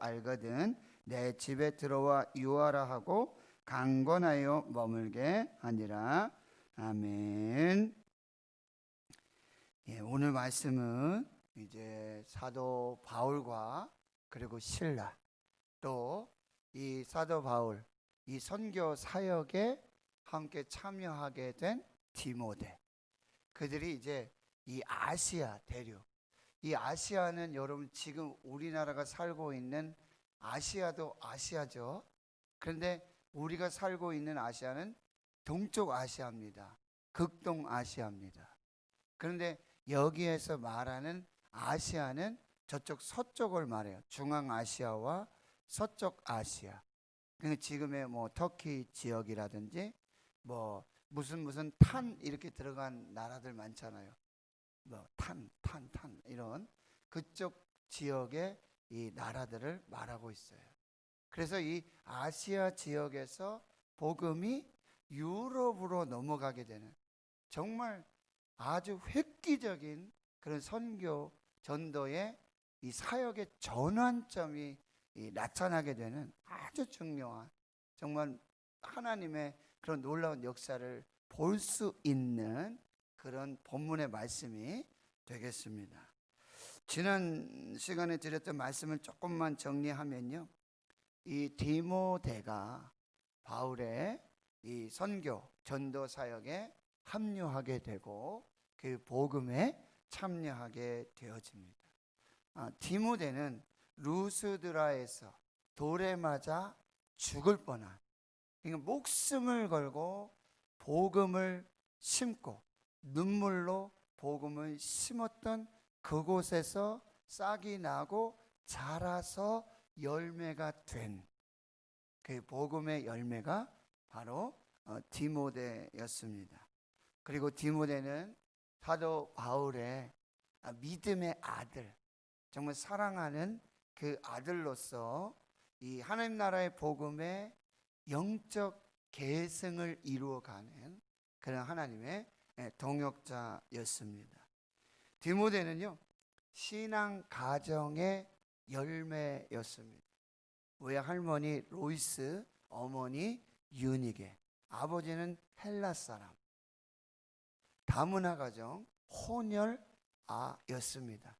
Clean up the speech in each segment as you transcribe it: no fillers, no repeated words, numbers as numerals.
알거든 내 집에 들어와 유하라 하고 강권하여 머물게 하니라. 아멘. 예, 오늘 말씀은 이제 사도 바울과 그리고 실라, 또 이 사도 바울 이 선교 사역에 함께 참여하게 된 디모데, 그들이 이제 이 아시아 대륙, 이 아시아는 여러분 지금 우리나라가 살고 있는 아시아도 아시아죠. 그런데 우리가 살고 있는 아시아는 동쪽 아시아입니다. 극동 아시아입니다. 그런데 여기에서 말하는 아시아는 저쪽 서쪽을 말해요. 중앙 아시아와 서쪽 아시아. 그러니까 지금의 뭐 터키 지역이라든지 뭐 무슨 탄 이렇게 들어간 나라들 많잖아요. 뭐 탄 이런 그쪽 지역의 이 나라들을 말하고 있어요. 그래서 이 아시아 지역에서 복음이 유럽으로 넘어가게 되는 정말 아주 획기적인 그런 선교 전도의 이 사역의 전환점이 나타나게 되는 아주 중요한, 정말 하나님의 그런 놀라운 역사를 볼 수 있는 그런 본문의 말씀이 되겠습니다. 지난 시간에 드렸던 말씀을 조금만 정리하면요, 이 디모데가 바울의 이 선교 전도 사역에 합류하게 되고 그 복음에 참여하게 되어집니다. 디모데는 루스드라에서 돌에 맞아 죽을 뻔한, 그러니까 목숨을 걸고 복음을 심고 눈물로 복음을 심었던 그곳에서 싹이 나고 자라서 열매가 된 그 복음의 열매가 바로 디모데였습니다. 그리고 디모데는 사도 바울의 믿음의 아들, 정말 사랑하는 그 아들로서 이 하나님 나라의 복음의 영적 계승을 이루어가는 그런 하나님의 동역자였습니다. 디모데는요, 신앙 가정의 열매였습니다. 외할머니 로이스, 어머니 유니게, 아버지는 헬라 사람, 다문화 가정 혼혈아였습니다.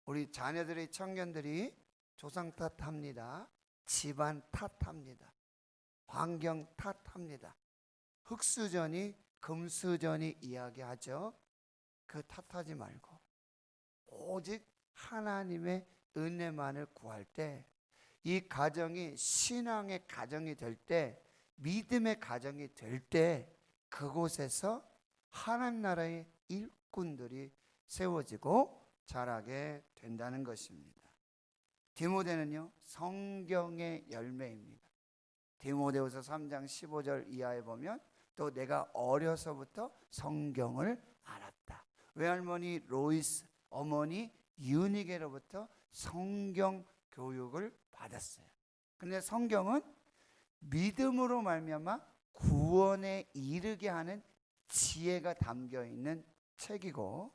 우리 자녀들의 청년들이 조상 탓합니다. 집안 탓합니다. 환경 탓합니다. 흙수저니 금수저니 이야기하죠. 그 탓하지 말고 오직 하나님의 은혜만을 구할 때, 이 가정이 신앙의 가정이 될 때, 믿음의 가정이 될 때, 그곳에서 하나님 나라의 일꾼들이 세워지고 자라게 된다는 것입니다. 디모데는요, 성경의 열매입니다. 디모데후서 3장 15절 이하에 보면 또 내가 어려서부터 성경을 알았다. 외할머니 로이스, 어머니 유니게로부터 성경 교육을 받았어요. 그런데 성경은 믿음으로 말미암아 구원에 이르게 하는 지혜가 담겨 있는 책이고,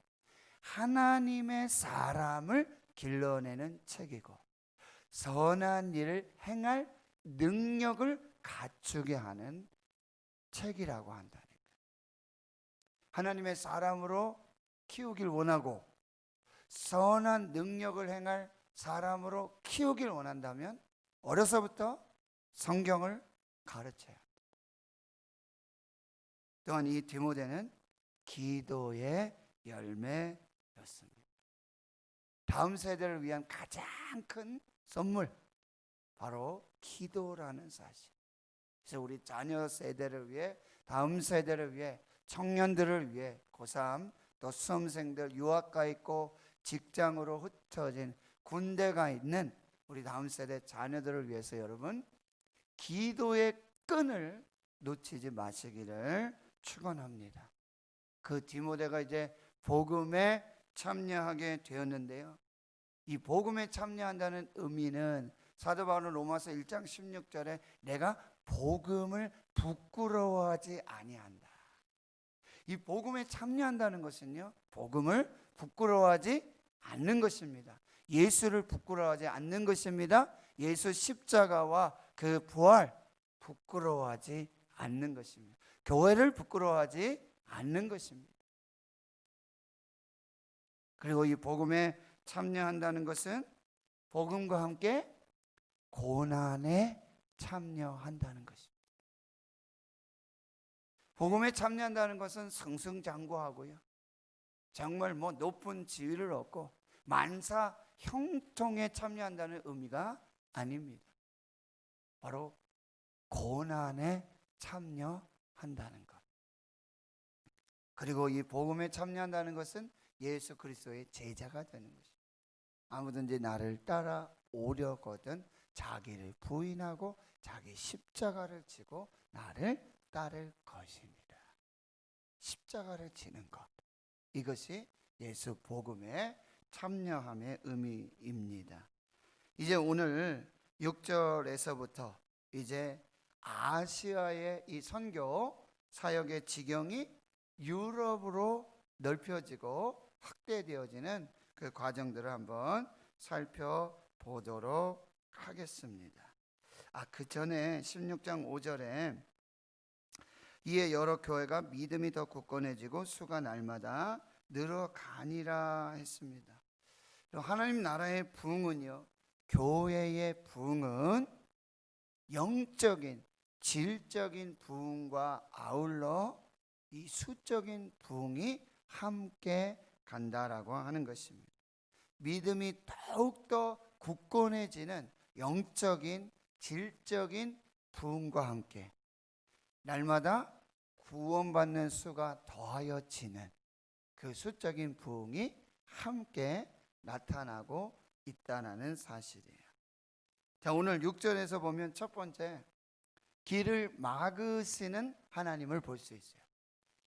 하나님의 사람을 길러내는 책이고, 선한 일을 행할 능력을 갖추게 하는 책이라고 한다니까. 하나님의 사람으로 키우길 원하고 선한 능력을 행할 사람으로 키우길 원한다면 어려서부터 성경을 가르쳐야 합니다. 또한 이 디모데는 기도의 열매였습니다. 다음 세대를 위한 가장 큰 선물, 바로 기도라는 사실. 그래서 우리 자녀 세대를 위해, 다음 세대를 위해, 청년들을 위해, 고3 또 수험생들, 유학가 있고 직장으로 흩어진, 군대가 있는 우리 다음 세대 자녀들을 위해서 여러분 기도의 끈을 놓치지 마시기를 축원합니다. 그 디모데가 이제 복음에 참여하게 되었는데요, 이 복음에 참여한다는 의미는 사도 바울은 로마서 1장 16절에 내가 복음을 부끄러워하지 아니한다. 이 복음에 참여한다는 것은요, 복음을 부끄러워하지 않는 것입니다. 예수를 부끄러워하지 않는 것입니다. 예수 십자가와 그 부활 부끄러워하지 않는 것입니다. 교회를 부끄러워하지 않는 것입니다. 그리고 이 복음에 참여한다는 것은 복음과 함께 고난에 참여한다는 것입니다. 복음에 참여한다는 것은 승승장구하고요, 정말 높은 지위를 얻고 만사 형통에 참여한다는 의미가 아닙니다. 바로 고난에 참여한다는 것. 그리고 이 복음에 참여한다는 것은 예수 그리스도의 제자가 되는 것입니다. 아무든지 나를 따라오려거든 자기를 부인하고 자기 십자가를 지고 나를 따를 것입니다. 십자가를 지는 것, 이것이 예수 복음에 참여함의 의미입니다. 이제 오늘 6절에서부터 이제 아시아의 이 선교 사역의 지경이 유럽으로 넓혀지고 확대되어지는 그 과정들을 한번 살펴보도록 하겠습니다. 그 전에 16장 5절에 이에 여러 교회가 믿음이 더 굳건해지고 수가 날마다 늘어가니라 했습니다. 하나님 나라의 부흥은요, 교회의 부흥은 영적인 질적인 부흥과 아울러 이 수적인 부흥이 함께 간다라고 하는 것입니다. 믿음이 더욱더 굳건해지는 영적인 질적인 부흥과 함께 날마다 구원받는 수가 더하여지는 그 수적인 부흥이 함께 나타나고 있다는 사실이에요. 자, 오늘 6절에서 보면 첫 번째, 길을 막으시는 하나님을 볼 수 있어요.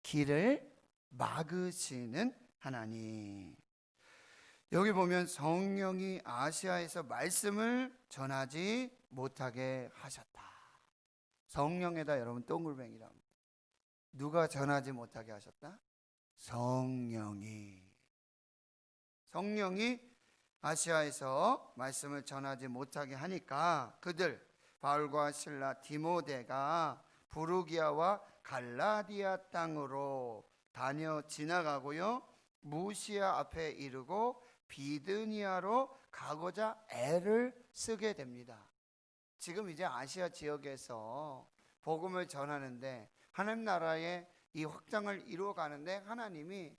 길을 막으시는 하나님. 여기 보면 성령이 아시아에서 말씀을 전하지 못하게 하셨다. 성령에다 여러분 동글뱅이라고. 누가 전하지 못하게 하셨다? 성령이 아시아에서 말씀을 전하지 못하게 하니까 그들 바울과 실라 디모데가 부르기아와 갈라디아 땅으로 다녀 지나가고요, 무시아 앞에 이르고 비드니아로 가고자 애를 쓰게 됩니다. 지금 이제 아시아 지역에서 복음을 전하는데 하나님 나라의 이 확장을 이루어가는데 하나님이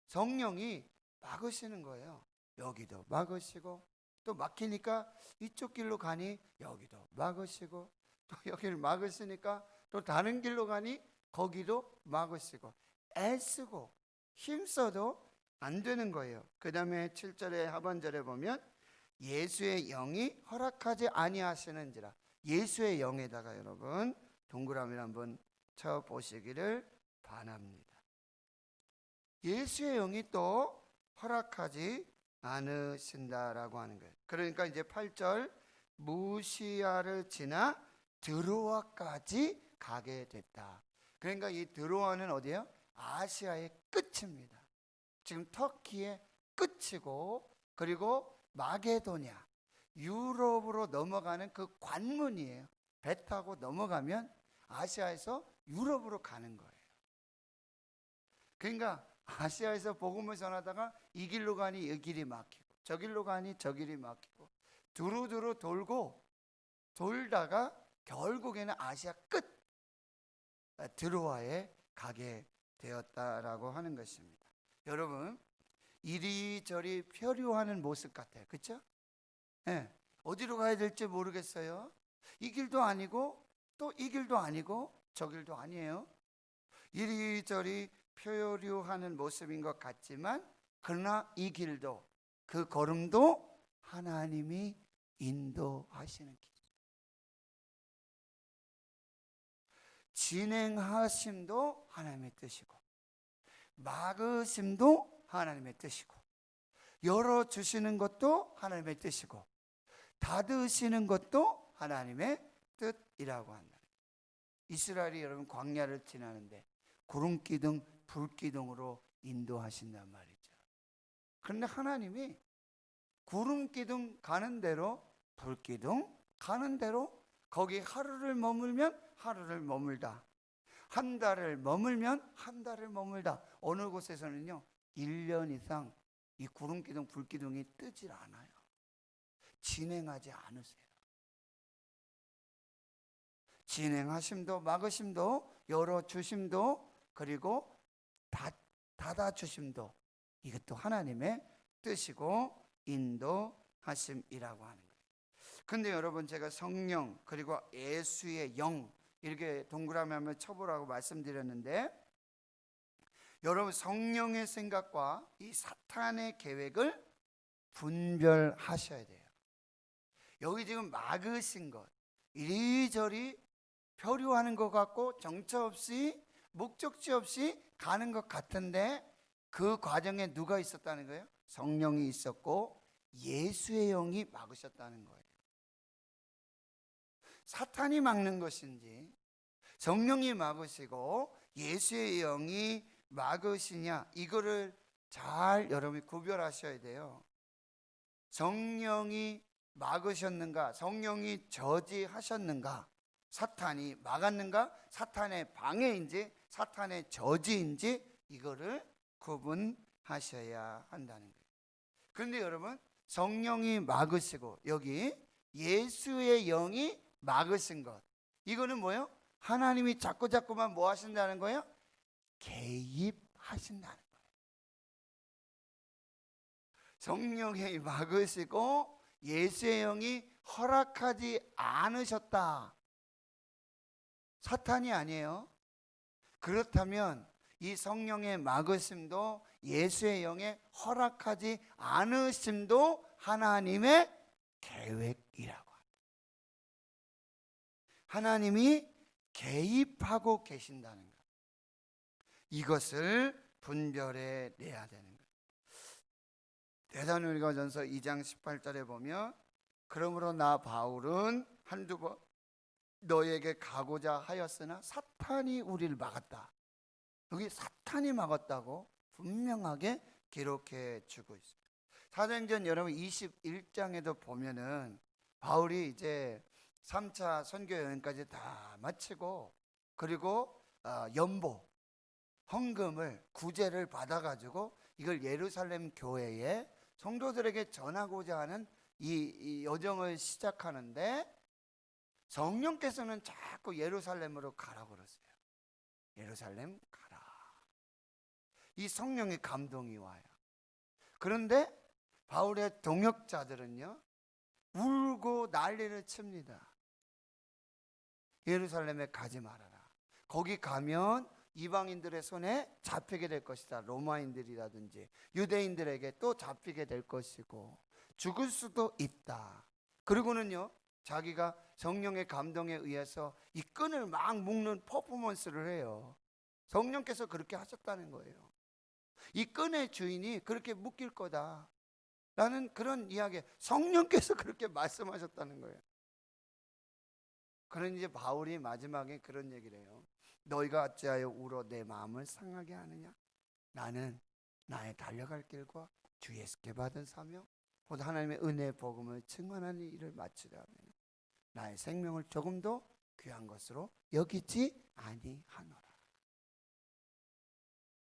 성령이 막으시는 거예요. 여기도 막으시고 또 막히니까 이쪽 길로 가니 여기도 막으시고 또 여기를 막으시니까 또 다른 길로 가니 거기도 막으시고 애쓰고 힘써도 안 되는 거예요. 그 다음에 7절의 하반절에 보면 예수의 영이 허락하지 아니하시는지라. 예수의 영에다가 여러분 동그라미를 한번 쳐보시기를 바랍니다. 예수의 영이 또 허락하지 않으신다라고 하는 거예요. 그러니까 이제 8절 무시아를 지나 드로아까지 가게 됐다. 그러니까 이 드로아는 어디예요? 아시아의 끝입니다. 지금 터키의 끝이고 그리고 마게도냐 유럽으로 넘어가는 그 관문이에요. 배 타고 넘어가면 아시아에서 유럽으로 가는 거예요. 그러니까 아시아에서 복음을 전하다가 이 길로 가니 이 길이 막히고 저 길로 가니 저 길이 막히고 두루두루 돌다가 결국에는 아시아 끝 드로아에 가게 되었다라고 하는 것입니다. 여러분 이리저리 표류하는 모습 같아요. 그렇죠? 네. 어디로 가야 될지 모르겠어요. 이 길도 아니고 또 이 길도 아니고 저 길도 아니에요. 이리저리 표류하는 모습인 것 같지만 그러나 이 길도 그 걸음도 하나님이 인도하시는 길. 진행하심도 하나님의 뜻이고 막으심도 하나님의 뜻이고 열어주시는 것도 하나님의 뜻이고 닫으시는 것도 하나님의 뜻이라고 한다. 이스라엘이 여러분 광야를 지나는데 구름기둥 불기둥으로 인도하신단 말이죠. 그런데 하나님이 구름 기둥 가는 대로, 불 기둥 가는 대로, 거기 하루를 머물면 하루를 머물다, 한 달을 머물면 한 달을 머물다. 어느 곳에서는요 1년 이상 이 구름 기둥 불 기둥이 뜨질 않아요. 진행하지 않으세요. 진행하심도 막으심도 열어주심도 그리고 닫아주심도 이것도 하나님의 뜻이고 인도하심이라고 하는 거예요. 근데 여러분, 제가 성령 그리고 예수의 영 이렇게 동그라미 한번 쳐보라고 말씀드렸는데, 여러분 성령의 생각과 이 사탄의 계획을 분별하셔야 돼요. 여기 지금 막으신 것, 이리저리 표류하는 것 같고 정처 없이 목적지 없이 가는 것 같은데, 그 과정에 누가 있었다는 거예요? 성령이 있었고 예수의 영이 막으셨다는 거예요. 사탄이 막는 것인지 성령이 막으시고 예수의 영이 막으시냐, 이거를 잘 여러분이 구별하셔야 돼요. 성령이 막으셨는가, 성령이 저지하셨는가, 사탄이 막았는가, 사탄의 방해인지 사탄의 저지인지 이거를 구분하셔야 한다는 거예요. 그런데 여러분, 성령이 막으시고 여기 예수의 영이 막으신 것, 이거는 뭐예요? 하나님이 자꾸만 뭐 하신다는 거예요? 개입하신다는 거예요. 성령이 막으시고 예수의 영이 허락하지 않으셨다. 사탄이 아니에요. 그렇다면 이 성령의 막으심도 예수의 영의 허락하지 않으심도 하나님의 계획이라고 합니다. 하나님이 개입하고 계신다는 것, 이것을 분별해 내야 되는 거예요. 데살로니가전서 2장 18절에 보면, 그러므로 나 바울은 한두 번 너에게 가고자 하였으나 사탄이 우리를 막았다. 여기 사탄이 막았다고 분명하게 기록해 주고 있어요. 사도행전 여러분 21장에도 보면은 바울이 이제 3차 선교 여행까지 다 마치고, 그리고 연보 헌금을 구제를 받아가지고 이걸 예루살렘 교회에 성도들에게 전하고자 하는 이 여정을 시작하는데, 성령께서는 자꾸 예루살렘으로 가라고 그러세요. 예루살렘 가라. 이 성령의 감동이 와요. 그런데 바울의 동역자들은요 울고 난리를 칩니다. 예루살렘에 가지 말아라. 거기 가면 이방인들의 손에 잡히게 될 것이다. 로마인들이라든지 유대인들에게 또 잡히게 될 것이고 죽을 수도 있다. 그리고는요 자기가 성령의 감동에 의해서 이 끈을 막 묶는 퍼포먼스를 해요. 성령께서 그렇게 하셨다는 거예요. 이 끈의 주인이 그렇게 묶일 거다 라는 그런 이야기, 성령께서 그렇게 말씀하셨다는 거예요. 그러니 이제 바울이 마지막에 그런 얘기를 해요. 너희가 어찌하여 울어 내 마음을 상하게 하느냐? 나는 나의 달려갈 길과 주 예수께 받은 사명 곧 하나님의 은혜의 복음을 증언하는 일을 마치려 하면 나의 생명을 조금도 귀한 것으로 여기지 아니하노라.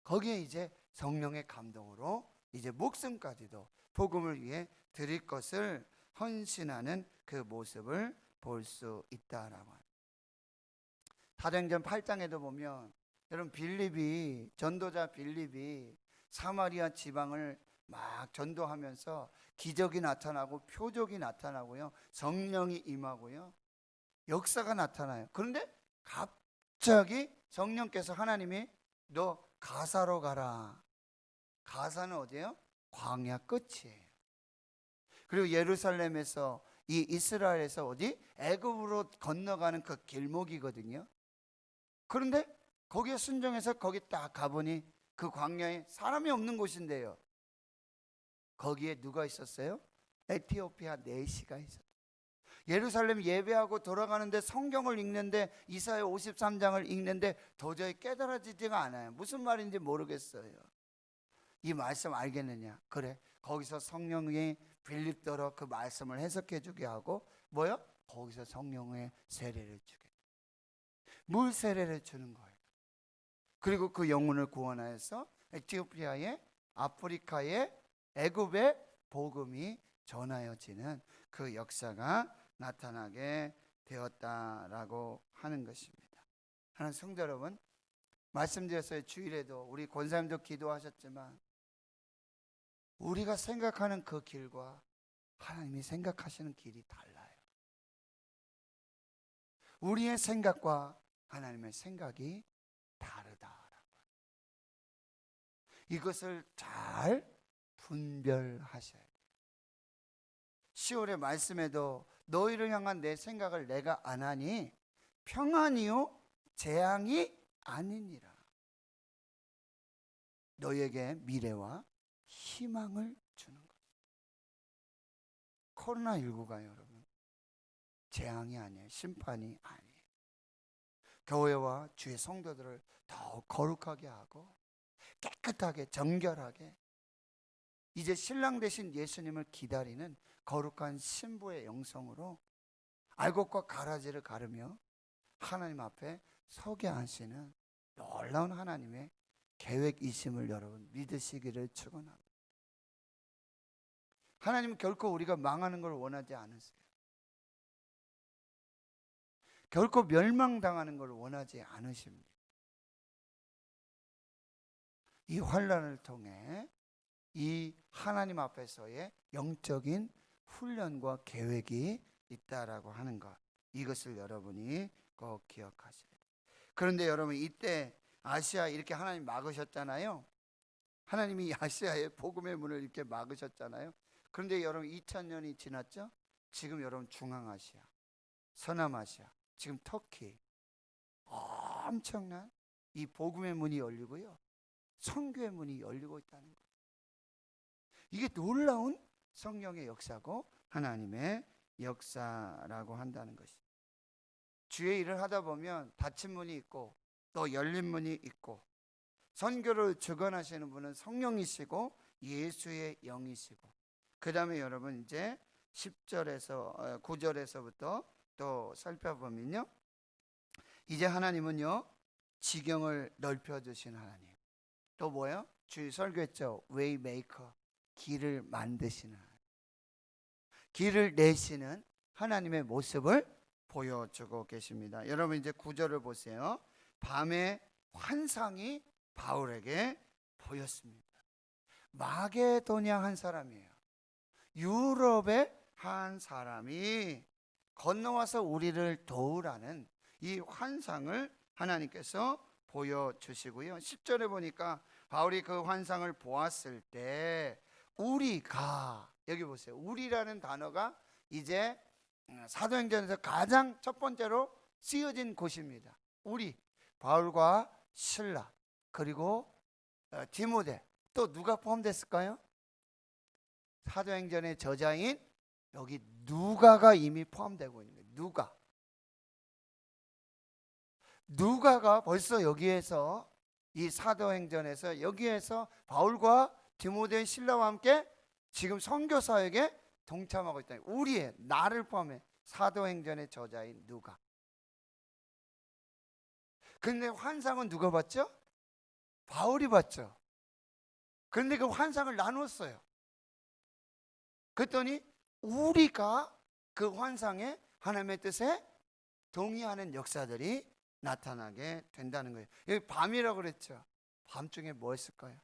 거기에 이제 성령의 감동으로 이제 목숨까지도 복음을 위해 드릴 것을 헌신하는 그 모습을 볼 수 있다라고 합니다. 사도행전 8장에도 보면 여러분 빌립이, 전도자 빌립이 사마리아 지방을 막 전도하면서 기적이 나타나고 표적이 나타나고요, 성령이 임하고요, 역사가 나타나요. 그런데 갑자기 성령께서 하나님이 너 가사로 가라. 가사는 어디예요? 광야 끝이에요. 그리고 예루살렘에서 이 이스라엘에서 어디? 애굽으로 건너가는 그 길목이거든요. 그런데 거기에 순종해서 거기 딱 가보니 그 광야에 사람이 없는 곳인데요. 거기에 누가 있었어요? 에티오피아 내시가 있었어요. 예루살렘 예배하고 돌아가는데 성경을 읽는데 이사야 53장을 읽는데 도저히 깨달아지지가 않아요. 무슨 말인지 모르겠어요. 이 말씀 알겠느냐? 그래, 거기서 성령이 빌립더러 그 말씀을 해석해 주게 하고 뭐요? 거기서 성령의 세례를 주게, 물 세례를 주는 거예요. 그리고 그 영혼을 구원하여서 에티오피아에, 아프리카에, 애굽에 복음이 전하여지는 그 역사가 나타나게 되었다라고 하는 것입니다. 하나님 성도 여러분, 말씀드렸어요. 주일에도 우리 권사님도 기도하셨지만 우리가 생각하는 그 길과 하나님이 생각하시는 길이 달라요. 우리의 생각과 하나님의 생각이 다르다라고. 이것을 잘 분별하셔야 돼요. 10월의 말씀에도 너희를 향한 내 생각을 내가 안 하니 평안이요 재앙이 아니니라. 너희에게 미래와 희망을 주는 것. 코로나19가 여러분 재앙이 아니에요. 심판이 아니에요. 교회와 주의 성도들을 더욱 거룩하게 하고 깨끗하게 정결하게 이제 신랑 되신 예수님을 기다리는 거룩한 신부의 영성으로 알곡과 가라지를 가르며 하나님 앞에 서게 하시는 놀라운 하나님의 계획이심을 여러분 믿으시기를 축원합니다. 하나님은 결코 우리가 망하는 걸 원하지 않으세요. 결코 멸망당하는 걸 원하지 않으십니다. 이 환난을 통해 이 하나님 앞에서의 영적인 훈련과 계획이 있다라고 하는 것, 이것을 여러분이 꼭 기억하셔야 돼요. 그런데 여러분 이때 아시아 이렇게 하나님 막으셨잖아요. 하나님이 아시아의 복음의 문을 이렇게 막으셨잖아요. 그런데 여러분 2000년이 지났죠? 지금 여러분 중앙아시아, 서남아시아, 지금 터키 엄청난 이 복음의 문이 열리고요, 선교의 문이 열리고 있다는 거예요. 이게 놀라운 성령의 역사고 하나님의 역사라고 한다는 것입니다. 주의 일을 하다 보면 닫힌 문이 있고 또 열린 문이 있고, 선교를 주관하시는 분은 성령이시고 예수의 영이시고, 그 다음에 여러분 이제 10절에서 9절에서부터 또 살펴보면요, 이제 하나님은요 지경을 넓혀주신 하나님, 또 뭐예요? 주의 설교했죠. 웨이메이커, 길을 만드시는 하나님, 길을 내시는 하나님의 모습을 보여주고 계십니다. 여러분 이제 9절을 보세요. 밤에 환상이 바울에게 보였습니다. 마게도냐 한 사람이에요. 유럽의 한 사람이 건너와서 우리를 도우라는 이 환상을 하나님께서 보여주시고요. 10절에 보니까 바울이 그 환상을 보았을 때 우리가, 여기 보세요, 우리라는 단어가 이제 사도행전에서 가장 첫 번째로 쓰여진 곳입니다. 우리, 바울과 실라, 그리고 디모데, 또 누가 포함됐을까요? 사도행전의 저자인 여기 누가가 이미 포함되고 있는 거예요. 누가가 벌써 여기에서, 이 사도행전에서 여기에서 바울과 디모데, 실라와 함께 지금 선교 사역에 동참하고 있다. 우리의, 나를 포함해 사도행전의 저자인 누가. 근데 환상은 누가 봤죠? 바울이 봤죠. 그런데 그 환상을 나눴어요. 그랬더니 우리가 그 환상에 하나님의 뜻에 동의하는 역사들이 나타나게 된다는 거예요. 여기 밤이라고 그랬죠. 밤중에 뭐 했을까요?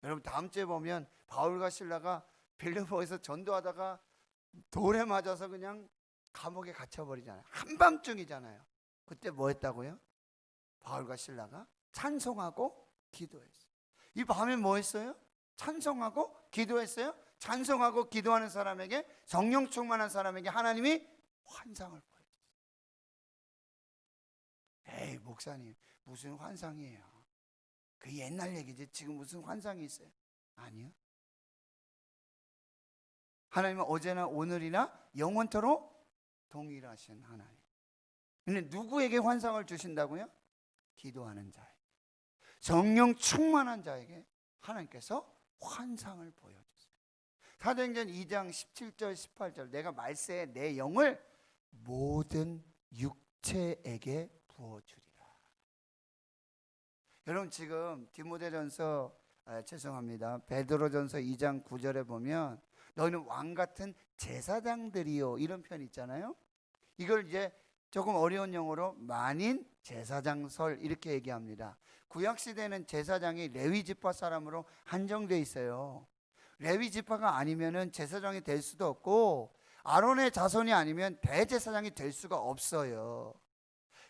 여러분 다음 주에 보면 바울과 실라가 빌립보에서 전도하다가 돌에 맞아서 그냥 감옥에 갇혀버리잖아요. 한밤중이잖아요. 그때 뭐 했다고요? 바울과 실라가 찬송하고 기도했어요. 이 밤에 뭐 했어요? 찬송하고 기도했어요. 찬송하고 기도하는 사람에게, 성령 충만한 사람에게 하나님이 환상을 보여줬어요. 에이 목사님 무슨 환상이에요? 그 옛날 얘기지 지금 무슨 환상이 있어요? 아니요. 하나님은 어제나 오늘이나 영원토록 동일하신 하나님. 근데 누구에게 환상을 주신다고요? 기도하는 자에게, 성령 충만한 자에게 하나님께서 환상을 보여주세요. 사도행전 2장 17절 18절 내가 말세에 내 영을 모든 육체에게 부어주리라. 여러분 지금 디모데전서 죄송합니다. 베드로전서 2장 9절에 보면 너희는 왕 같은 제사장들이요 이런 표현 있잖아요. 이걸 이제 조금 어려운 용어로 만인 제사장설 이렇게 얘기합니다. 구약 시대는 제사장이 레위 지파 사람으로 한정돼 있어요. 레위 지파가 아니면은 제사장이 될 수도 없고 아론의 자손이 아니면 대제사장이 될 수가 없어요.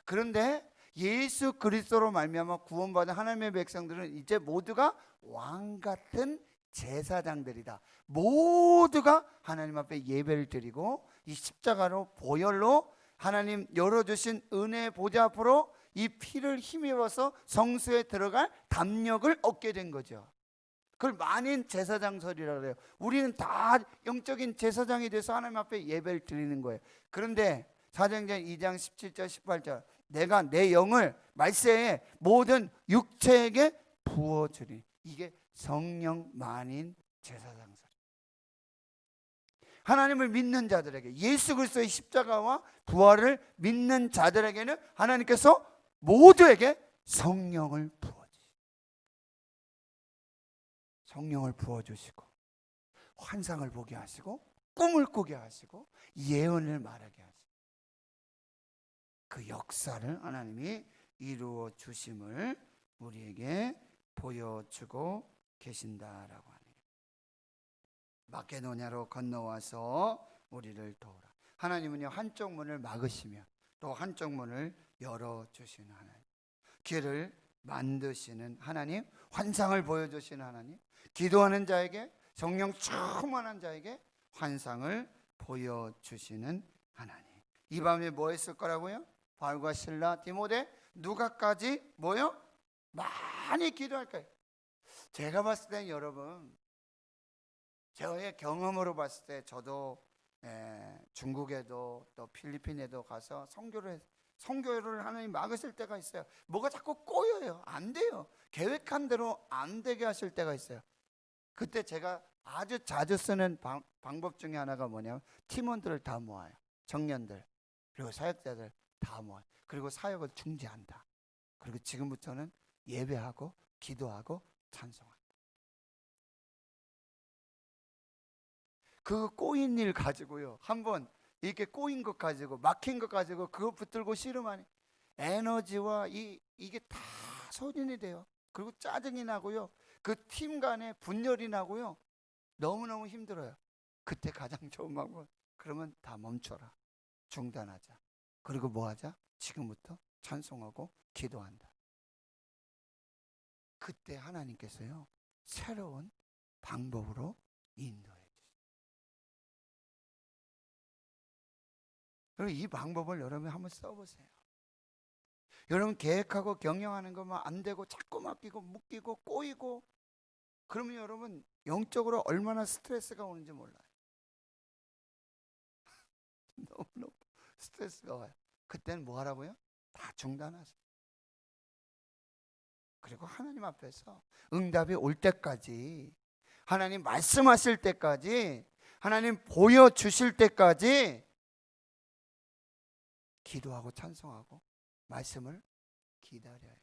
그런데 예수 그리스도로 말미암아 구원받은 하나님의 백성들은 이제 모두가 왕 같은 제사장들이다. 모두가 하나님 앞에 예배를 드리고 이 십자가로 보혈로 하나님 열어주신 은혜의 보좌 앞으로 이 피를 힘입어서 성수에 들어갈 담력을 얻게 된 거죠. 그걸 만인 제사장설이라고 해요. 우리는 다 영적인 제사장이 돼서 하나님 앞에 예배를 드리는 거예요. 그런데 사도행전 2장 17절 18절 내가 내 영을 말세에 모든 육체에게 부어주리. 이게 성령 만인 제사장설. 하나님을 믿는 자들에게 예수 그리스도의 십자가와 부활을 믿는 자들에게는 하나님께서 모두에게 성령을 부어주시고 환상을 보게 하시고 꿈을 꾸게 하시고 예언을 말하게 하시고 그 역사를 하나님이 이루어 주심을 우리에게 보여주고 계신다라고 하네요. 마케도냐로 건너와서 우리를 도우라. 하나님은요 한쪽 문을 막으시면 또 한쪽 문을 열어주시는 하나님, 길을 만드시는 하나님, 환상을 보여주시는 하나님, 기도하는 자에게 성령 충만한 자에게 환상을 보여주시는 하나님. 이 밤에 뭐 했을 거라고요? 바울과 실라, 디모데, 누가까지 뭐요? 많이 기도할 거예요. 제가 봤을 때 여러분, 저의 경험으로 봤을 때 저도 중국에도 또 필리핀에도 가서 선교를 하나님 막으실 때가 있어요. 뭐가 자꾸 꼬여요. 안 돼요. 계획한 대로 안 되게 하실 때가 있어요. 그때 제가 아주 자주 쓰는 방법 중에 하나가 뭐냐면 팀원들을 다 모아요. 청년들 그리고 사역자들 다 모아요. 그리고 사역을 중지한다. 그리고 지금부터는 예배하고 기도하고 찬송한다. 그 꼬인 일 가지고요, 한번 이렇게 꼬인 것 가지고 막힌 것 가지고 그거 붙들고 씨름하니 에너지와 이게 다 소진이 돼요. 그리고 짜증이 나고요, 그 팀 간에 분열이 나고요, 너무너무 힘들어요. 그때 가장 좋은 방법은 그러면 다 멈춰라, 중단하자. 그리고 뭐 하자? 지금부터 찬송하고 기도한다. 그때 하나님께서요 새로운 방법으로 인도해 주세요. 그리고 이 방법을 여러분이 한번 써보세요. 여러분 계획하고 경영하는 것만 안 되고 자꾸 맡기고 묶이고 꼬이고 그러면 여러분 영적으로 얼마나 스트레스가 오는지 몰라요. 너무너무 스트레스가 와요. 그때는 뭐 하라고요? 다 중단하세요. 그리고 하나님 앞에서 응답이 올 때까지, 하나님 말씀하실 때까지, 하나님 보여주실 때까지 기도하고 찬송하고 말씀을 기다려야 돼요.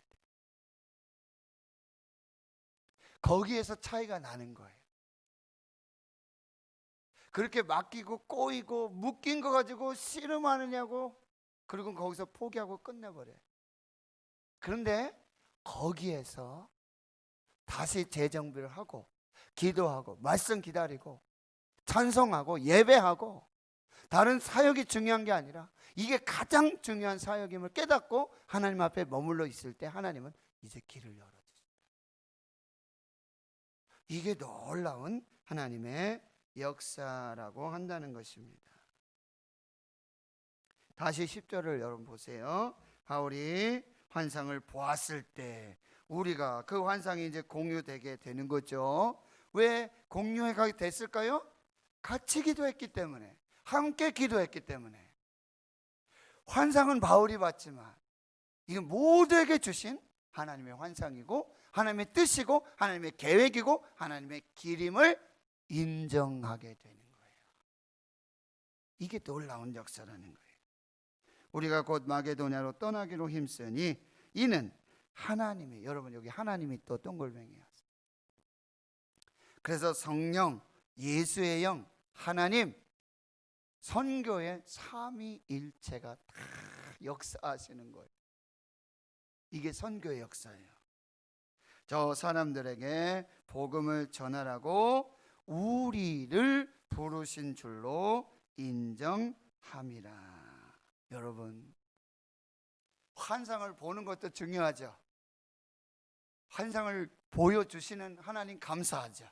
거기에서 차이가 나는 거예요. 그렇게 맡기고 꼬이고 묶인 거 가지고 씨름하느냐고, 그리고 거기서 포기하고 끝내버려요. 그런데 거기에서 다시 재정비를 하고 기도하고 말씀 기다리고 찬송하고 예배하고, 다른 사역이 중요한 게 아니라 이게 가장 중요한 사역임을 깨닫고 하나님 앞에 머물러 있을 때 하나님은 이제 길을 열어주십니다. 이게 놀라운 하나님의 역사라고 한다는 것입니다. 다시 10절을 여러분 보세요. 바울이 환상을 보았을 때 우리가 그 환상이 이제 공유되게 되는 거죠. 왜 공유하게 됐을까요? 같이 기도했기 때문에, 함께 기도했기 때문에. 환상은 바울이 봤지만 이건 모두에게 주신 하나님의 환상이고 하나님의 뜻이고 하나님의 계획이고 하나님의 길임을 인정하게 되는 거예요. 이게 놀라운 역사라는 거예요. 우리가 곧 마게도냐로 떠나기로 힘쓰니 이는 하나님이, 여러분 여기 하나님이 또 동글뱅이야. 그래서 성령, 예수의 영, 하나님, 선교의 삼위일체가 다 역사하시는 거예요. 이게 선교의 역사예요. 저 사람들에게 복음을 전하라고 우리를 부르신 줄로 인정함이라. 여러분, 환상을 보는 것도 중요하죠. 환상을 보여주시는 하나님 감사하죠.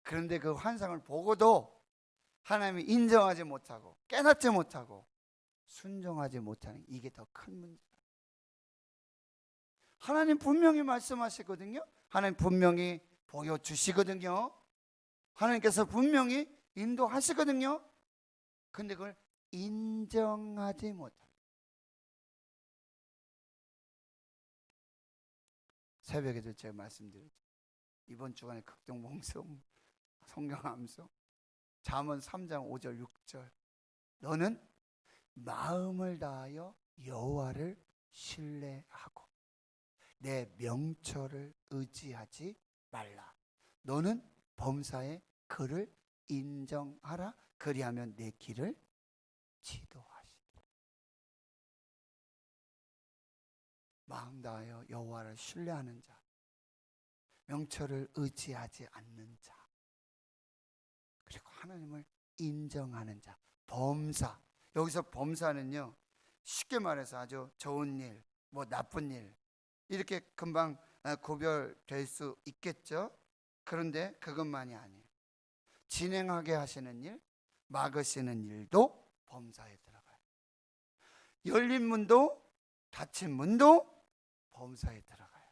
그런데 그 환상을 보고도 하나님이 인정하지 못하고 깨닫지 못하고 순종하지 못하는, 이게 더 큰 문제예요. 하나님 분명히 말씀하시거든요. 하나님 분명히 보여주시거든요. 하나님께서 분명히 인도하시거든요. 근데 그걸 인정하지 못합니다. 새벽에도 제가 말씀드렸죠. 이번 주간에 극동봉송, 성경 암송, 잠언 3장 5절 6절, 너는 마음을 다하여 여호와를 신뢰하고 내 명철을 의지하지 말라. 너는 범사에 그를 인정하라. 그리하면 내 길을 지도하시리라. 마음 다하여 여호와를 신뢰하는 자, 명철을 의지하지 않는 자, 그리고 하나님을 인정하는 자, 범사. 여기서 범사는요, 쉽게 말해서 아주 좋은 일, 뭐 나쁜 일, 이렇게 금방 구별될 수 있겠죠. 그런데 그것만이 아니에요. 진행하게 하시는 일, 막으시는 일도 범사에 들어가요. 열린 문도 닫힌 문도 범사에 들어가요.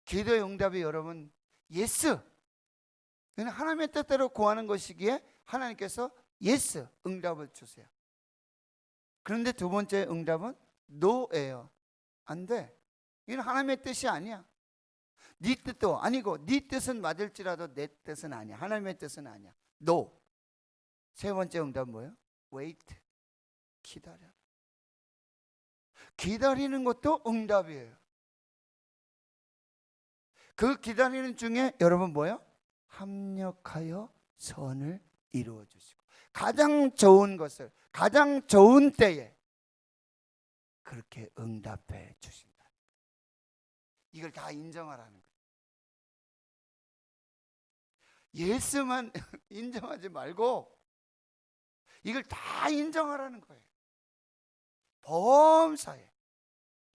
기도의 응답이 여러분 예스, 하나님의 뜻대로 구하는 것이기에 하나님께서 예스 응답을 주세요. 그런데 두 번째 응답은 노예요. 안 돼. 이건 하나님의 뜻이 아니야. 네 뜻도 아니고 네 뜻은 맞을지라도 내 뜻은 아니야. 하나님의 뜻은 아니야. No. 세 번째 응답은 뭐예요? Wait. 기다려. 기다리는 것도 응답이에요. 그 기다리는 중에 여러분 뭐예요? 합력하여 선을 이루어 주시고 가장 좋은 것을 가장 좋은 때에 그렇게 응답해 주신다. 이걸 다 인정하라는 거예요. 예수만 인정하지 말고 이걸 다 인정하라는 거예요. 범사에.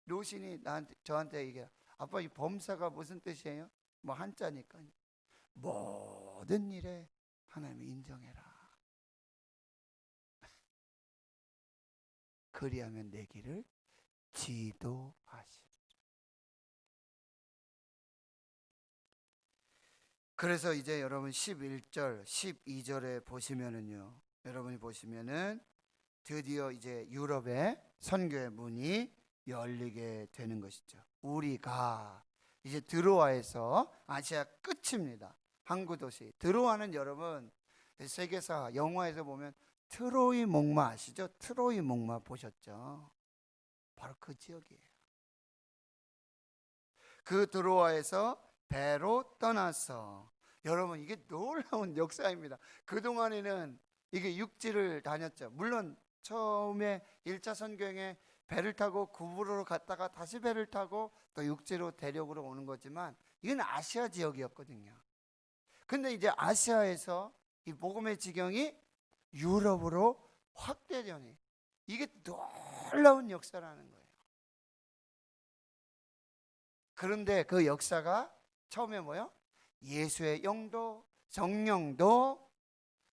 노신이 저한테 얘기해요. 아빠, 이 범사가 무슨 뜻이에요? 뭐 한자니까. 모든 일에 하나님을 인정해라. 그리하면 내 길을 지도하시리라. 그래서 이제 여러분 11절, 12절에 보시면은요. 여러분이 보시면은 드디어 이제 유럽의 선교의 문이 열리게 되는 것이죠. 우리가 이제 드로아에서 아시아 끝입니다. 항구 도시 드로아는 여러분 세계사 영화에서 보면 트로이 목마 아시죠? 트로이 목마 보셨죠? 바로 그 지역이에요. 그 드로아에서 배로 떠나서, 여러분 이게 놀라운 역사입니다. 그동안에는 이게 육지를 다녔죠. 물론 처음에 1차 선교행에 배를 타고 구부로로 갔다가 다시 배를 타고 또 육지로 대륙으로 오는 거지만 이건 아시아 지역이었거든요. 근데 이제 아시아에서 이 복음의 지경이 유럽으로 확대되니 이게 놀라운 역사라는 거예요. 그런데 그 역사가 처음에 뭐요? 예수의 영도 성령도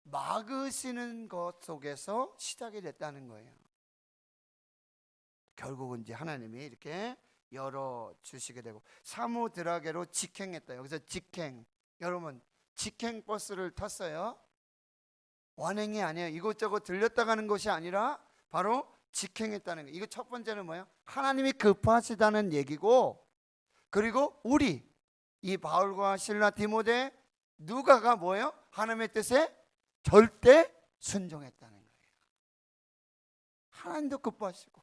막으시는 것 속에서 시작이 됐다는 거예요. 결국은 이제 하나님이 이렇게 열어주시게 되고 사무드라게로 직행했다. 여기서 직행, 여러분 직행 버스를 탔어요. 완행이 아니에요. 이곳저곳 들렸다 가는 것이 아니라 바로 직행했다는 거예요. 이거 첫 번째는 뭐예요? 하나님이 급하시다는 얘기고, 그리고 우리 이 바울과 실라 디모데 누가가 뭐예요? 하나님의 뜻에 절대 순종했다는 거예요. 하나님도 기뻐하시고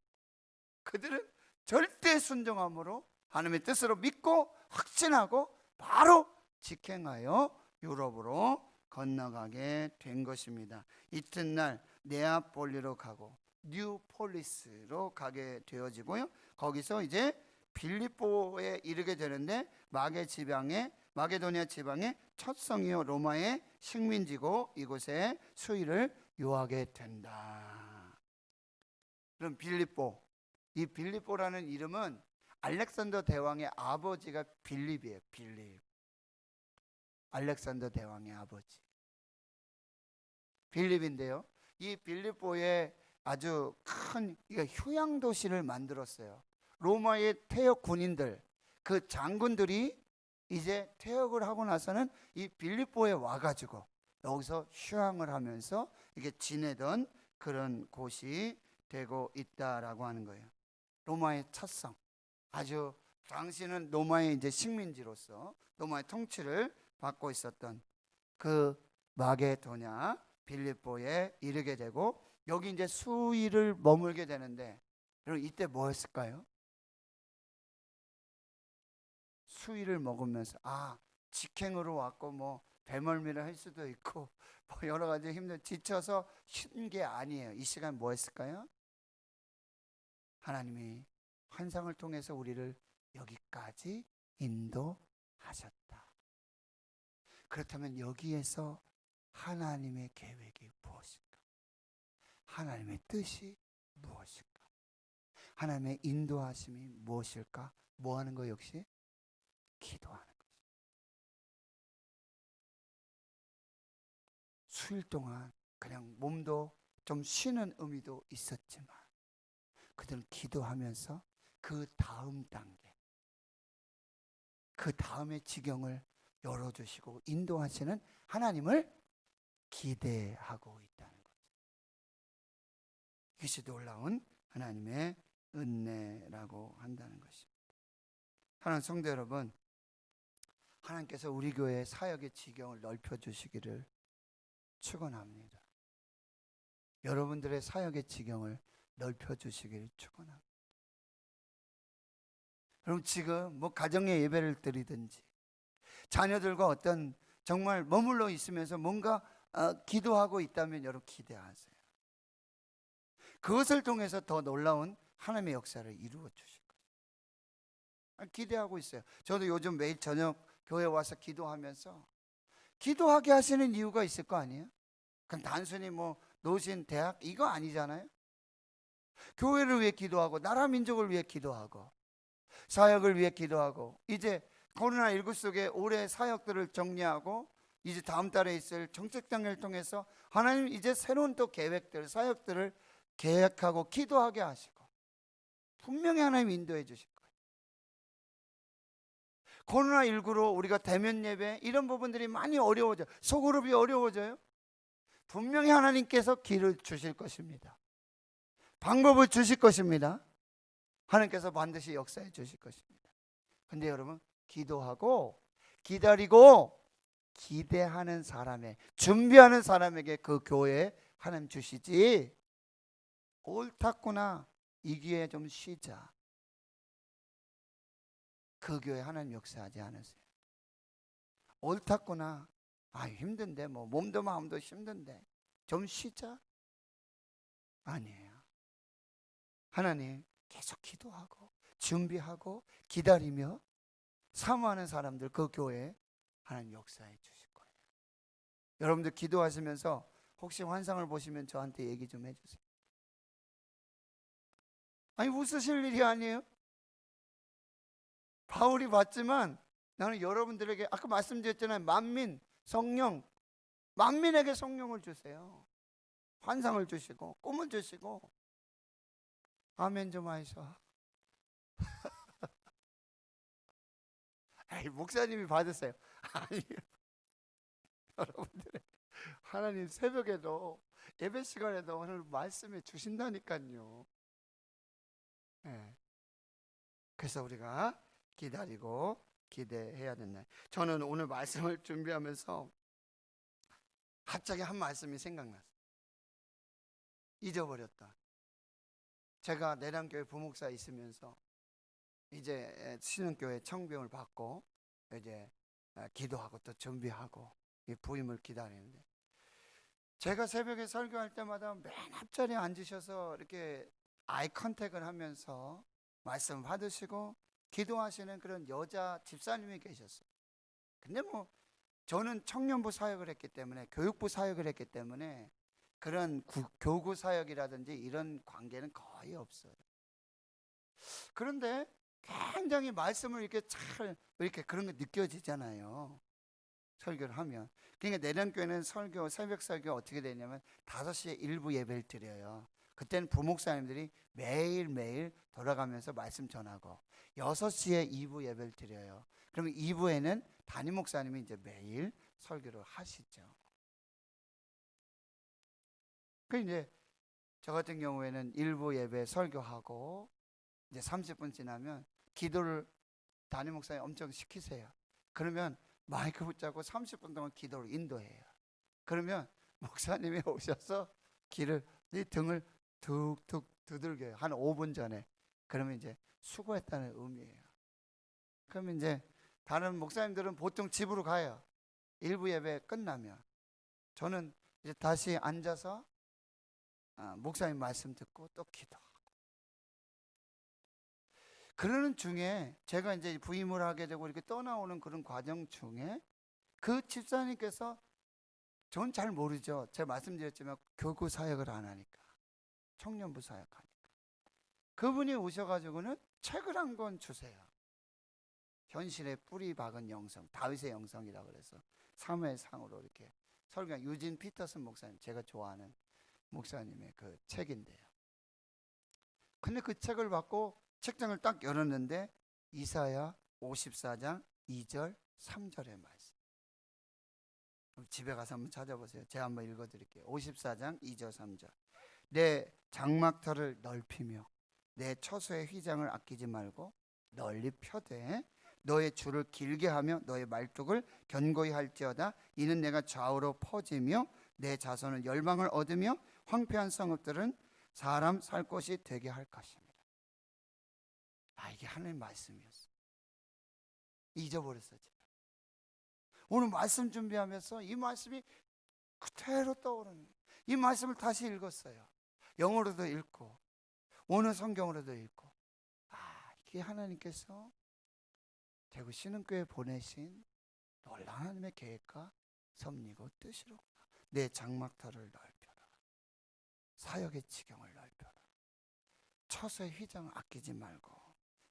그들은 절대 순종함으로 하나님의 뜻으로 믿고 확신하고 바로 직행하여 유럽으로 건너가게 된 것입니다. 이튿날 네아폴리로 가고 뉴폴리스로 가게 되어지고요. 거기서 이제 빌립보에 이르게 되는데 마게도니아 지방의 첫 성이요 로마의 식민지고 이곳에 수의를 요하게 된다. 그럼 빌립보, 이 빌립보라는 이름은 알렉산더 대왕의 아버지가 빌립이에요. 빌립. 알렉산더 대왕의 아버지 빌립인데요. 이 빌립보에 아주 큰 휴양 도시를 만들었어요. 로마의 퇴역 군인들, 그 장군들이 이제 퇴역을 하고 나서는 이 빌립보에 와가지고 여기서 휴양을 하면서 이게 지내던 그런 곳이 되고 있다라고 하는 거예요. 로마의 첫성, 아주 당시는 로마의 이제 식민지로서 로마의 통치를 받고 있었던 그 마게도냐 빌립보에 이르게 되고 여기 이제 수일을 머물게 되는데 여러분 이때 뭐 했을까요? 수일을 먹으면서 직행으로 왔고 뭐 배멀미를 할 수도 있고 뭐 여러 가지 지쳐서 쉰 게 아니에요. 이 시간 뭐 했을까요? 하나님이 환상을 통해서 우리를 여기까지 인도하셨다. 그렇다면 여기에서 하나님의 계획이 무엇일까? 하나님의 뜻이 무엇일까? 하나님의 인도하심이 무엇일까? 뭐 하는 거 역시? 기도하는 거죠. 수일 동안 그냥 몸도 좀 쉬는 의미도 있었지만 그들은 기도하면서 그 다음 단계, 그 다음의 지경을 열어주시고 인도하시는 하나님을 기대하고 있다는 거죠. 이것이 놀라운 하나님의 은혜라고 한다는 것입니다. 하나님 성도 여러분, 하나님께서 우리 교회의 사역의 지경을 넓혀주시기를 축원합니다. 여러분들의 사역의 지경을 넓혀주시기를 축원합니다. 여러분 지금 뭐 가정의 예배를 드리든지 자녀들과 어떤 정말 머물러 있으면서 뭔가 기도하고 있다면 여러분 기대하세요. 그것을 통해서 더 놀라운 하나님의 역사를 이루어 주실 거예요. 기대하고 있어요. 저도 요즘 매일 저녁 교회 와서 기도하면서 기도하게 하시는 이유가 있을 거 아니에요? 그럼 단순히 뭐 노신 대학 이거 아니잖아요. 교회를 위해 기도하고 나라 민족을 위해 기도하고 사역을 위해 기도하고 이제 코로나19 속에 올해 사역들을 정리하고 이제 다음 달에 있을 정책장을 통해서 하나님 이제 새로운 또 계획들 사역들을 계획하고 기도하게 하시고 분명히 하나님 인도해 주실 거예요. 코로나19로 우리가 대면 예배 이런 부분들이 많이 어려워져요. 소그룹이 어려워져요. 분명히 하나님께서 길을 주실 것입니다. 방법을 주실 것입니다. 하나님께서 반드시 역사해 주실 것입니다. 근데 여러분 기도하고 기다리고 기대하는 사람의 준비하는 사람에게 그 교회 하나님 주시지 옳았구나 이 기회에 좀 쉬자 그 교회 하나님 역사하지 않으세요. 옳았구나 힘든데 뭐 몸도 마음도 힘든데 좀 쉬자 아니에요. 하나님 계속 기도하고 준비하고 기다리며 사모하는 사람들 그 교회에 하나님 역사해 주실 거예요. 여러분들 기도하시면서 혹시 환상을 보시면 저한테 얘기 좀 해주세요. 웃으실 일이 아니에요. 바울이 봤지만 나는 여러분들에게 아까 말씀드렸잖아요. 만민, 성령, 만민에게 성령을 주세요. 환상을 주시고 꿈을 주시고 아멘 좀 하이소. 목사님이 받으세요. 아니요. 여러분들 하나님 새벽에도 예배 시간에도 오늘 말씀해 주신다니까요. 네. 그래서 우리가 기다리고 기대해야 된다. 저는 오늘 말씀을 준비하면서 갑자기 한 말씀이 생각났어요. 잊어버렸다. 제가 내량교회 부목사 있으면서 이제 신흥교회 청병을 받고 이제 기도하고 또 준비하고 부임을 기다리는데, 제가 새벽에 설교할 때마다 맨 앞자리에 앉으셔서 이렇게 아이 컨택을 하면서 말씀 받으시고 기도하시는 그런 여자 집사님이 계셨어요. 근데 뭐 저는 청년부 사역을 했기 때문에, 교육부 사역을 했기 때문에 그런 교구 사역이라든지 이런 관계는 거의 없어요. 그런데 굉장히 말씀을 이렇게 잘 이렇게 그런 게 느껴지잖아요, 설교를 하면. 그러니까 내년교회는 설교, 새벽 설교 어떻게 되냐면 5시에 일부 예배를 드려요. 그때는 부목사님들이 매일매일 돌아가면서 말씀 전하고 6시에 2부 예배를 드려요. 그러면 2부에는 담임 목사님이 이제 매일 설교를 하시죠. 그 이제 저 같은 경우에는 1부 예배 설교하고 이제 30분 지나면 기도를 담임 목사님 엄청 시키세요. 그러면 마이크 붙잡고 30분 동안 기도를 인도해요. 그러면 목사님이 오셔서 네 등을 툭툭 두들겨요. 한 5분 전에. 그러면 이제 수고했다는 의미예요. 그러면 이제 다른 목사님들은 보통 집으로 가요. 1부 예배 끝나면. 저는 이제 다시 앉아서 목사님 말씀 듣고 또 기도하고. 그러는 중에 제가 이제 부임을 하게 되고 이렇게 떠나오는 그런 과정 중에 그 집사님께서, 전 잘 모르죠. 제가 말씀드렸지만 교구 사역을 안 하니까, 청년부 사역하니까, 그분이 오셔가지고는 책을 한 권 주세요. 현실의 뿌리 박은 영성, 다윗의 영성이라고 그래서 사무엘상으로 이렇게 설교한 유진 피터슨 목사님, 제가 좋아하는 목사님의 그 책인데요. 근데 그 책을 받고 책장을 딱 열었는데 이사야 54장 2절 3절의 말씀. 집에 가서 한번 찾아보세요. 제가 한번 읽어드릴게요. 54장 2절 3절. 내 장막터를 넓히며 내 처소의 휘장을 아끼지 말고 널리 펴되 너의 줄을 길게 하며 너의 말뚝을 견고히 할지어다. 이는 내가 좌우로 퍼지며 내 자손은 열방을 얻으며 황폐한 성읍들은 사람 살 곳이 되게 할 것입니다. 이게 하나님 말씀이었어요. 잊어버렸어요. 제가. 오늘 말씀 준비하면서 이 말씀이 그대로 떠오르는 거예요. 이 말씀을 다시 읽었어요. 영어로도 읽고 오늘 성경으로도 읽고, 이게 하나님께서 대구 신흥교회 보내신 놀라운 하나님의 계획과 섭리고 뜻이로구나. 내 장막터를 넓혀라. 사역의 지경을 넓혀라. 처소의 휘장을 아끼지 말고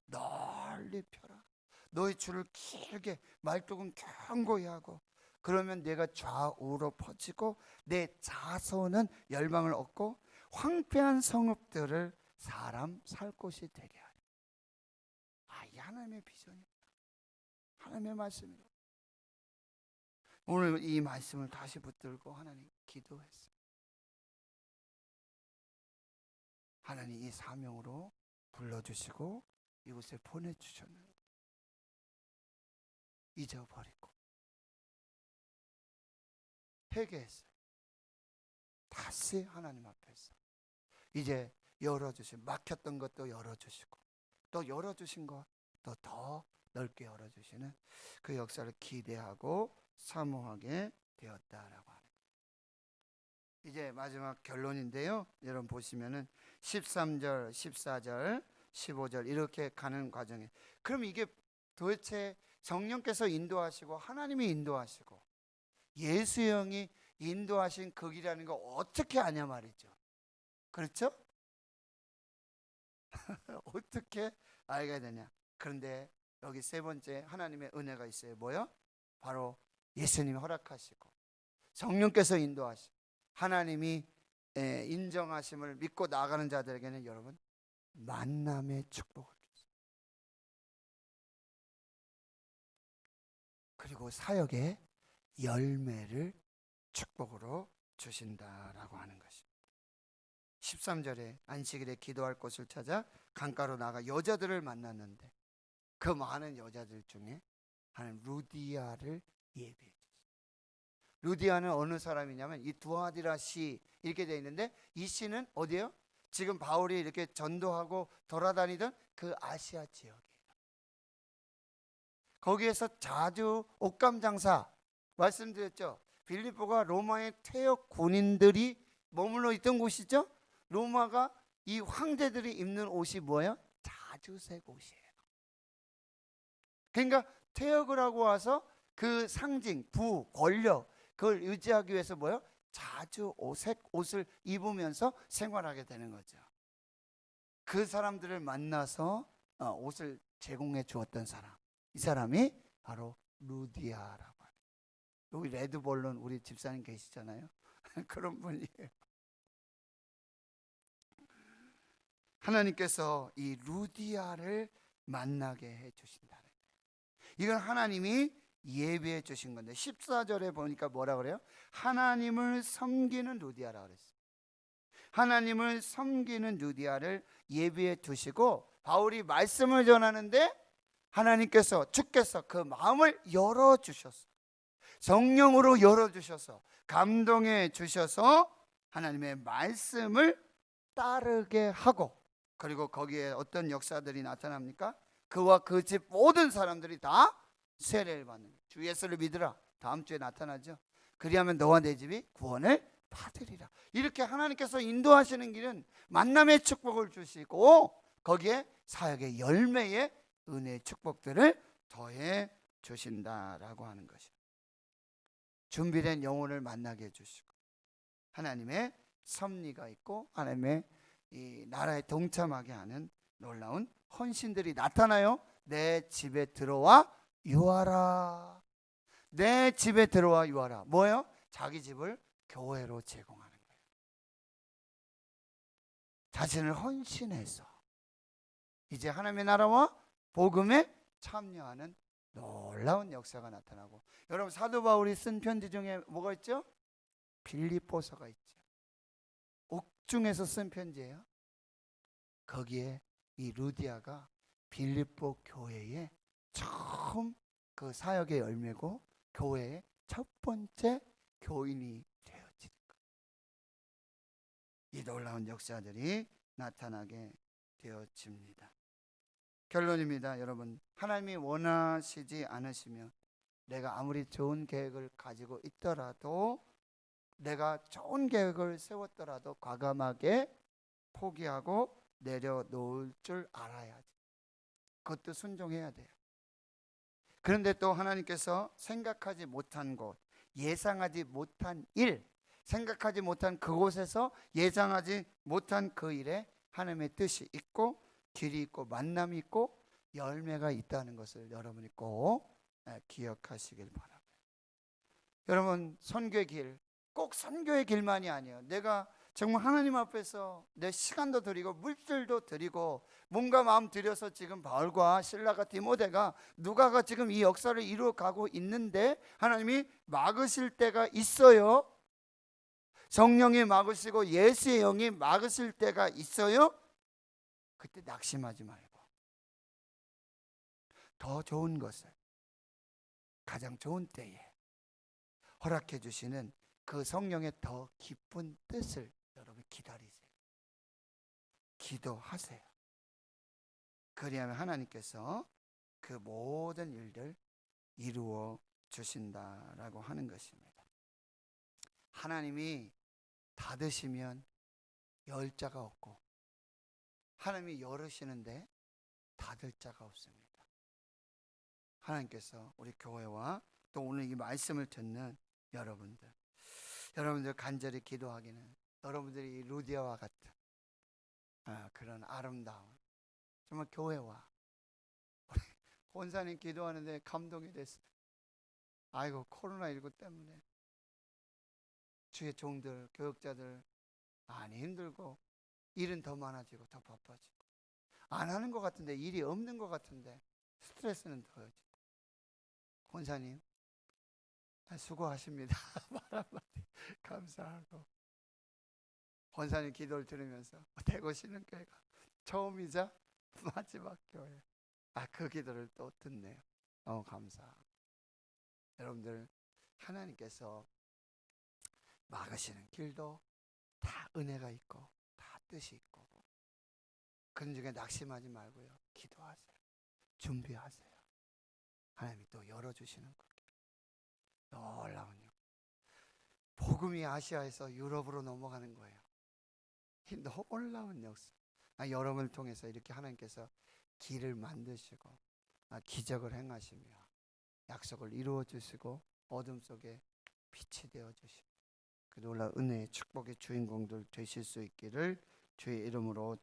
널리 펴라. 너의 줄을 길게, 말뚝은 견고히 하고, 그러면 내가 좌우로 퍼지고 내 자손은 열방을 얻고 황폐한 성읍들을 사람 살 곳이 되게 하리. 이 하나님의 비전입니다. 하나님의 말씀이라고. 오늘 이 말씀을 다시 붙들고 하나님 기도했어요. 하나님 이 사명으로 불러주시고 이곳에 보내주셨는데 잊어버리고 회개했어요. 다시 하나님 앞에서 이제 열어주신, 막혔던 것도 열어주시고 또 열어주신 것 또 더 넓게 열어주시는 그 역사를 기대하고 사모하게 되었다라고 하는 거예요. 이제 마지막 결론인데요. 여러분 보시면은 13절, 14절, 15절 이렇게 가는 과정에, 그럼 이게 도대체 성령께서 인도하시고 하나님이 인도하시고 예수 형이 인도하신 그 길이라는 거 어떻게 아냐 말이죠. 그렇죠? 어떻게 알게 되냐. 그런데 여기 세 번째 하나님의 은혜가 있어요. 뭐요? 바로 예수님이 허락하시고 성령께서 인도하시고 하나님이 인정하심을 믿고 나아가는 자들에게는 여러분 만남의 축복을 주세요. 그리고 사역의 열매를 축복으로 주신다라고 하는 것입니다. 13절에 안식일에 기도할 곳을 찾아 강가로 나가 여자들을 만났는데 그 많은 여자들 중에 하나님 루디아를 예비해 주셨어요. 루디아는 어느 사람이냐면 이 두아디라 시 이렇게 되어 있는데 이 시는 어디예요? 지금 바울이 이렇게 전도하고 돌아다니던 그 아시아 지역이에요. 거기에서 자주 옷감 장사 말씀드렸죠. 빌립보가 로마의 퇴역 군인들이 머물러 있던 곳이죠. 로마가 이 황제들이 입는 옷이 뭐예요? 자주색 옷이에요. 그러니까 퇴역을 하고 와서 그 상징, 부, 권력 그걸 유지하기 위해서 뭐예요? 자주 색 옷을 입으면서 생활하게 되는 거죠. 그 사람들을 만나서 옷을 제공해 주었던 사람, 이 사람이 바로 루디아라고 해요. 여기 레드볼론 우리 집사님 계시잖아요. 그런 분이에요. 하나님께서 이 루디아를 만나게 해 주신다는 거예요. 이건 하나님이 예비해 주신 건데 14절에 보니까 뭐라 그래요? 하나님을 섬기는 루디아라고 그랬어요. 하나님을 섬기는 루디아를 예비해 두시고 바울이 말씀을 전하는데 하나님께서 주께서 그 마음을 열어주셨어요. 성령으로 열어주셔서 감동해 주셔서 하나님의 말씀을 따르게 하고 그리고 거기에 어떤 역사들이 나타납니까? 그와 그 집 모든 사람들이 다 세례를 받는 거예요. 주 예수를 믿으라. 다음 주에 나타나죠. 그리하면 너와 내 집이 구원을 받으리라. 이렇게 하나님께서 인도하시는 길은 만남의 축복을 주시고 거기에 사역의 열매의 은혜의 축복들을 더해 주신다라고 하는 것이죠. 준비된 영혼을 만나게 해주시고 하나님의 섭리가 있고 하나님의 이 나라에 동참하게 하는 놀라운 헌신들이 나타나요. 내 집에 들어와 유하라. 내 집에 들어와 유하라. 뭐예요? 자기 집을 교회로 제공하는 거예요. 자신을 헌신해서 이제 하나님의 나라와 복음에 참여하는 놀라운 역사가 나타나고 여러분 사도 바울이 쓴 편지 중에 뭐가 있죠? 빌립보서가 있죠. 옥중에서 쓴 편지예요. 거기에 이 루디아가 빌립보 교회에 처음 그 사역의 열매고 교회의 첫 번째 교인이 되어지는 거예요. 이 놀라운 역사들이 나타나게 되어집니다. 결론입니다. 여러분 하나님이 원하시지 않으시면 내가 아무리 좋은 계획을 가지고 있더라도 내가 좋은 계획을 세웠더라도 과감하게 포기하고 내려놓을 줄 알아야지. 그것도 순종해야 돼요. 그런데 또 하나님께서 생각하지 못한 곳, 예상하지 못한 일, 생각하지 못한 그곳에서 예상하지 못한 그 일에 하나님의 뜻이 있고 길이 있고 만남이 있고 열매가 있다는 것을 여러분이 꼭 기억하시길 바랍니다. 여러분 선교의 길, 꼭 선교의 길만이 아니에요. 내가 정말 하나님 앞에서 내 시간도 드리고 물질도 드리고 몸과 마음 들여서 지금 바울과 실라가 디모데가 누가가 지금 이 역사를 이루어가고 있는데 하나님이 막으실 때가 있어요. 성령이 막으시고 예수의 영이 막으실 때가 있어요. 그때 낙심하지 말고 더 좋은 것을 가장 좋은 때에 허락해 주시는 그 성령의 더 깊은 뜻을 여러분 기다리세요. 기도하세요. 그리하면 하나님께서 그 모든 일들 이루어 주신다라고 하는 것입니다. 하나님이 닫으시면 열 자가 없고 하나님이 열으시는데 닫을 자가 없습니다. 하나님께서 우리 교회와 또 오늘 이 말씀을 듣는 여러분들 간절히 기도하기는 여러분들이 루디아와 같은 그런 아름다운 정말 교회와 우리 권사님 기도하는데 감동이 됐어요. 아이고 코로나19 때문에 주의 종들 교역자들 많이 힘들고 일은 더 많아지고 더 바빠지고 안 하는 것 같은데 일이 없는 것 같은데 스트레스는 더해지고 권사님 수고하십니다. 말 한마디 감사하고 권사님 기도를 들으면서 대구시는 교회가 처음이자 마지막 교회 그 기도를 또 듣네요. 너무 감사하고 여러분들, 하나님께서 막으시는 길도 다 은혜가 있고 다 뜻이 있고, 그런 중에 낙심하지 말고요, 기도하세요. 준비하세요. 하나님이 또 열어주시는 거예요. 놀라운 일. 복음이 아시아에서 유럽으로 넘어가는 거예요. 이 놀라운 역사. 여러분을 통해서 이렇게 하나님께서 길을 만드시고 기적을 행하시며 약속을 이루어 주시고 어둠 속에 빛이 되어 주시고, 그 놀라운 은혜의 축복의 주인공들 되실 수 있기를 주의 이름으로